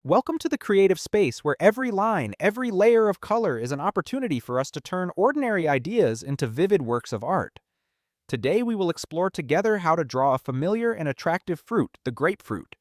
Welcome to the creative space where every line, every layer of color is an opportunity for us to turn ordinary ideas into vivid works of art. Today we will explore together how to draw a familiar and attractive fruit, the grapefruit.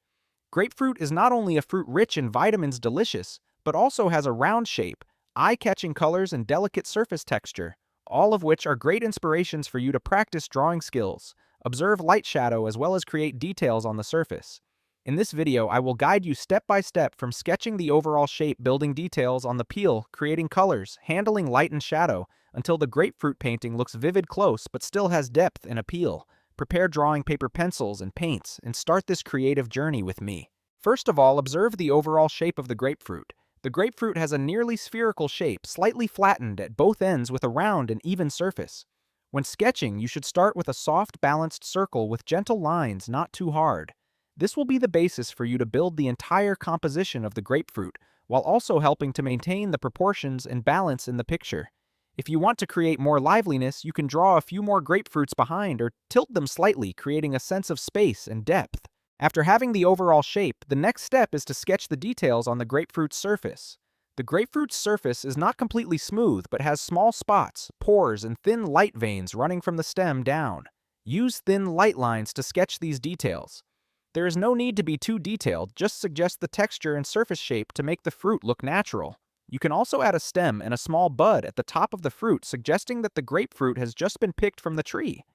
Grapefruit is not only a fruit rich in vitamins delicious, but also has a round shape, eye-catching colors and delicate surface texture, all of which are great inspirations for you to practice drawing skills, observe light shadow as well as create details on the surface. In this video, I will guide you step by step from sketching the overall shape, building details on the peel, creating colors, handling light and shadow, until the grapefruit painting looks vivid close but still has depth and appeal. Prepare drawing paper, pencils, and paints, and start this creative journey with me. First of all, observe the overall shape of the grapefruit. The grapefruit has a nearly spherical shape, slightly flattened at both ends with a round and even surface. When sketching, you should start with a soft, balanced circle with gentle lines, not too hard. This will be the basis for you to build the entire composition of the grapefruit, while also helping to maintain the proportions and balance in the picture. If you want to create more liveliness, you can draw a few more grapefruits behind or tilt them slightly, creating a sense of space and depth. After having the overall shape, the next step is to sketch the details on the grapefruit's surface. The grapefruit's surface is not completely smooth, but has small spots, pores, and thin light veins running from the stem down. Use thin light lines to sketch these details. There is no need to be too detailed, just suggest the texture and surface shape to make the fruit look natural. You can also add a stem and a small bud at the top of the fruit, suggesting that the grapefruit has just been picked from the tree.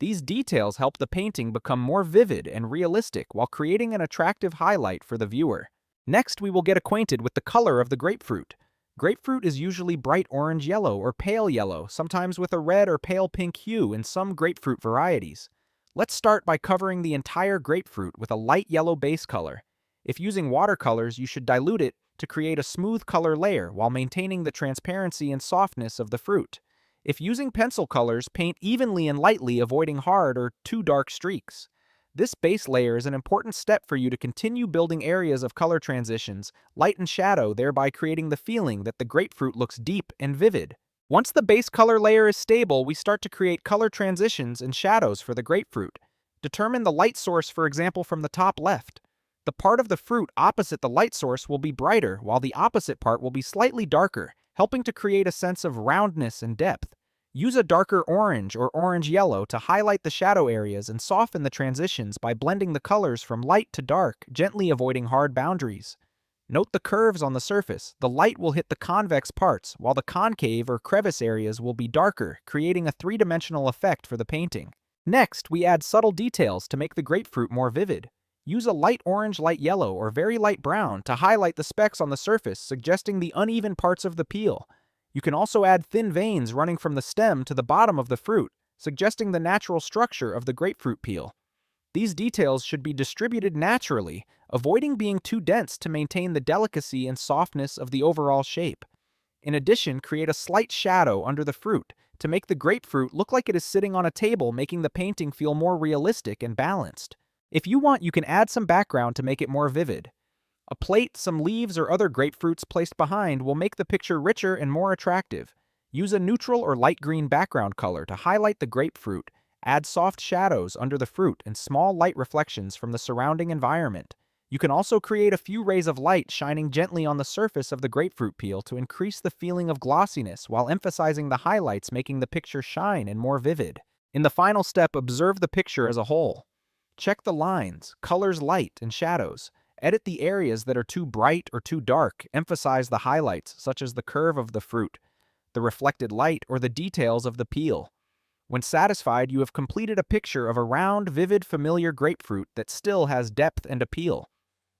These details help the painting become more vivid and realistic while creating an attractive highlight for the viewer. Next, we will get acquainted with the color of the grapefruit. Grapefruit is usually bright orange yellow or pale yellow, sometimes with a red or pale pink hue in some grapefruit varieties. Let's start by covering the entire grapefruit with a light yellow base color. If using watercolors, you should dilute it to create a smooth color layer while maintaining the transparency and softness of the fruit. If using pencil colors, paint evenly and lightly, avoiding hard or too dark streaks. This base layer is an important step for you to continue building areas of color transitions, light and shadow, thereby creating the feeling that the grapefruit looks deep and vivid. Once the base color layer is stable, we start to create color transitions and shadows for the grapefruit. Determine the light source, for example, from the top left. The part of the fruit opposite the light source will be brighter, while the opposite part will be slightly darker, helping to create a sense of roundness and depth. Use a darker orange or orange-yellow to highlight the shadow areas and soften the transitions by blending the colors from light to dark, gently avoiding hard boundaries. Note the curves on the surface. The light will hit the convex parts, while the concave or crevice areas will be darker, creating a three-dimensional effect for the painting. Next, we add subtle details to make the grapefruit more vivid. Use a light orange, light yellow, or very light brown to highlight the specks on the surface, suggesting the uneven parts of the peel. You can also add thin veins running from the stem to the bottom of the fruit, suggesting the natural structure of the grapefruit peel. These details should be distributed naturally, avoiding being too dense to maintain the delicacy and softness of the overall shape. In addition, create a slight shadow under the fruit to make the grapefruit look like it is sitting on a table, making the painting feel more realistic and balanced. If you want, you can add some background to make it more vivid. A plate, some leaves, or other grapefruits placed behind will make the picture richer and more attractive. Use a neutral or light green background color to highlight the grapefruit. Add soft shadows under the fruit and small light reflections from the surrounding environment. You can also create a few rays of light shining gently on the surface of the grapefruit peel to increase the feeling of glossiness while emphasizing the highlights, making the picture shine and more vivid. In the final step, observe the picture as a whole. Check the lines, colors, light, and shadows. Edit the areas that are too bright or too dark. Emphasize the highlights, such as the curve of the fruit, the reflected light, or the details of the peel. When satisfied, you have completed a picture of a round, vivid, familiar grapefruit that still has depth and appeal.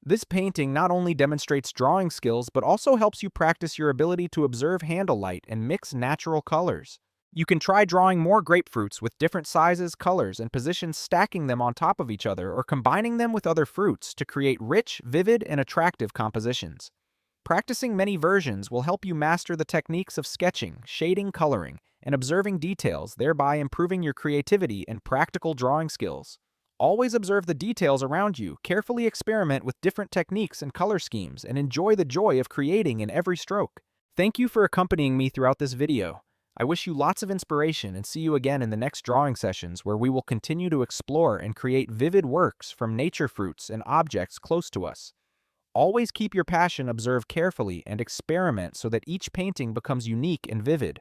This painting not only demonstrates drawing skills, but also helps you practice your ability to observe handle light and mix natural colors. You can try drawing more grapefruits with different sizes, colors, and positions, stacking them on top of each other or combining them with other fruits to create rich, vivid, and attractive compositions. Practicing many versions will help you master the techniques of sketching, shading, coloring, and observing details, thereby improving your creativity and practical drawing skills. Always observe the details around you, carefully experiment with different techniques and color schemes, and enjoy the joy of creating in every stroke. Thank you for accompanying me throughout this video. I wish you lots of inspiration and see you again in the next drawing sessions where we will continue to explore and create vivid works from nature, fruits, and objects close to us. Always keep your passion, observe carefully, and experiment so that each painting becomes unique and vivid.